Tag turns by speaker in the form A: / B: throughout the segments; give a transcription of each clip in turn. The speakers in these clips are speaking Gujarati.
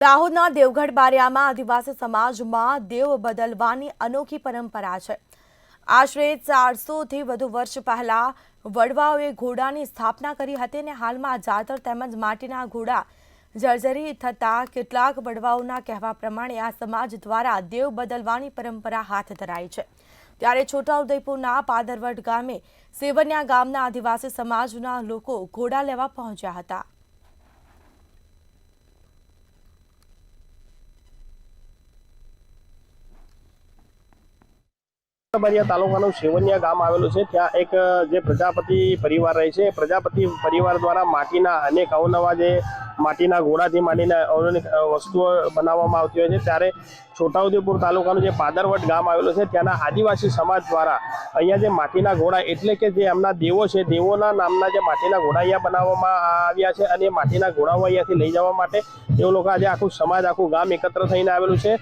A: દાહોદના દેવગઢ બારિયામાં આદિવાસી સમાજમાં દેવ બદલવાની અનોખી પરંપરા છે। આશરે 400થી વધુ વર્ષ પહેલા વડવાઓએ ઘોડાની સ્થાપના કરી હતી અને હાલમાં જાતર તેમજ માટીના ઘોડા જર્જરી થતા કેટલાક વડવાઓના કહેવા પ્રમાણે આ સમાજ દ્વારા દેવ બદલવાની પરંપરા હાથ ધરાઈ છે। ત્યારે છોટાઉદેપુરના પાદરવડ ગામે સેવન્યા ગામના આદિવાસી સમાજના લોકો ઘોડા લેવા પહોંચ્યા હતા।
B: બારિયા તાલુકાનું સેવન્યા ગામ આવેલું છે। ત્યાં એક જે પ્રજાપતિ પરિવાર રહે છે, પ્રજાપતિ પરિવાર દ્વારા માટીના અનેક અવનવા જે માટીના ઘોડાથી માંડીને અવનવી વસ્તુઓ બનાવવામાં આવતી હોય છે। ત્યારે છોટાઉદેપુર તાલુકાનું જે પાદરવડ ગામ આવેલું છે ત્યાંના આદિવાસી સમાજ દ્વારા અહીંયા જે માટીના ઘોડા એટલે કે જે એમના દેવો છે, દેવોના નામના જે માટીના ઘોડા અહીંયા બનાવવામાં આવ્યા છે અને માટીના ઘોડાઓ અહીંયાથી લઈ જવા માટે એ લોકો આજે આખું સમાજ આખું ગામ એકત્ર થઈને આવેલું છે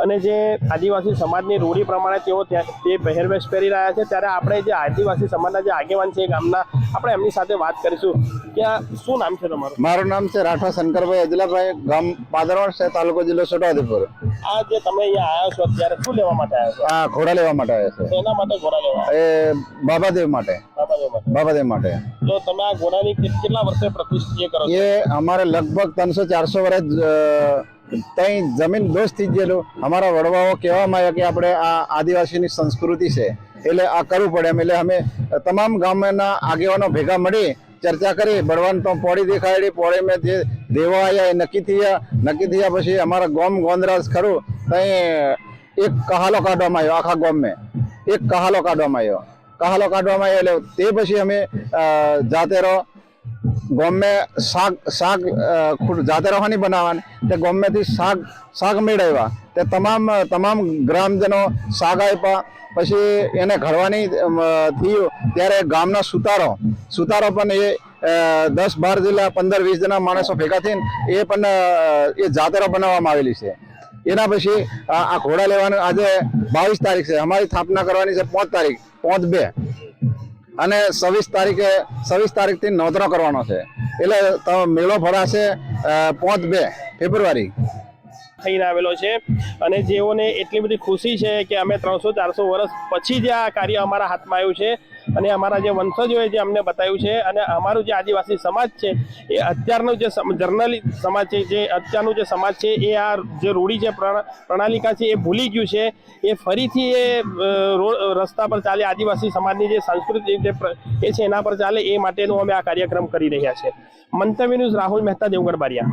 B: અને જે આદિવાસી સમાજની રૂઢી પ્રમાણે તેઓ તે પહેરવેશ પહેરી રહ્યા છે। ત્યારે આપણે જે આદિવાસી સમાજના જે આગેવાન છે ગામના, આપણે એમની સાથે વાત કરીશું। ત્યાં શું નામ છે તમારું?
C: મારું નામ છે રાઠવા શંકરભાઈ અજલાભાઈ, ગામ પાદરવડ છે, તાલુકો જિલ્લો છોટાઉદેપુર।
B: આ જે તમે અહીંયા આવ્યા છો અત્યારે શું લેવા માટે આવ્યા છો?
C: આ ઘોડા લેવા માટે આવ્યા છે।
B: એના માટે ઘોડા લેવા?
C: એ બાબાદેવ માટે। બાબાદેવ માટે।
B: તો તમે આ ઘોડાની કેટલા વર્ષે પ્રતિષ્ઠા કરો છો?
C: એ અમારે લગભગ 300-400 વર્ષ તઈ જમીન દોસ્ત થઈ ગયેલું। અમારા વડવાઓ કહેવામાં આવ્યા કે આપણે આ આદિવાસીની સંસ્કૃતિ છે એટલે આ કરવું પડે એમ, એટલે અમે તમામ ગામના આગેવાનો ભેગા મળી ચર્ચા કરી। બળવાન તો પોળી દેખાડી, પોળી મેં જે દેવો આવ્યા એ નક્કી થયા પછી અમારા ગામ ગોંદરાજ ખરું ત્યાં એક કહાલો કાઢવામાં આવ્યો। આખા ગામમાં એક કહાલો કાઢવામાં આવ્યો એટલે તે પછી અમે જાતેરો ગામ में શાક જાતે રવાની બનાવવાની તે ગામમાંથી શાક મેળવ્યા તે તમામ ગ્રામજનો શાક આપ્યા। પછી એને ઘડવાની થયું ત્યારે ગામના સુતારો પણ એ 10-12 જિલ્લા 15-20 જણા માણસો ભેગા થઈને એ પણ એ જાતરો બનાવવામાં આવેલી છે। એના પછી આ ઘોડા લેવાનું આજે 22 તારીખ છે, અમારી સ્થાપના કરવાની છે 5 તારીખ 5/2 અને 26 તારીખથી નોતરો કરવાનો છે એટલે મેળો ભરાશે 5/2 ફેબ્રુઆરી
B: થઈને આવેલો છે અને જેઓને એટલી બધી ખુશી છે કે અમે 300-400 વર્ષ પછી જે આ કાર્ય અમારા હાથમાં આવ્યું છે અને અમારા જે વંશજોએ જે અમને બતાવ્યું છે અને અમારું જે આદિવાસી સમાજ છે એ અત્યારનું જે જર્નલી સમાજ છે, જે અત્યારનું જે સમાજ છે એ આ જે રૂઢી છે, પ્રણાલિકા છે એ ભૂલી ગયું છે। એ ફરીથી એ રસ્તા પર ચાલે, આદિવાસી સમાજની જે સંસ્કૃતિ એ છે એના પર ચાલે એ માટેનું અમે આ કાર્યક્રમ કરી રહ્યા છે। મંતવ્ય ન્યૂઝ, રાહુલ મહેતા, દેવગઢ બારિયા।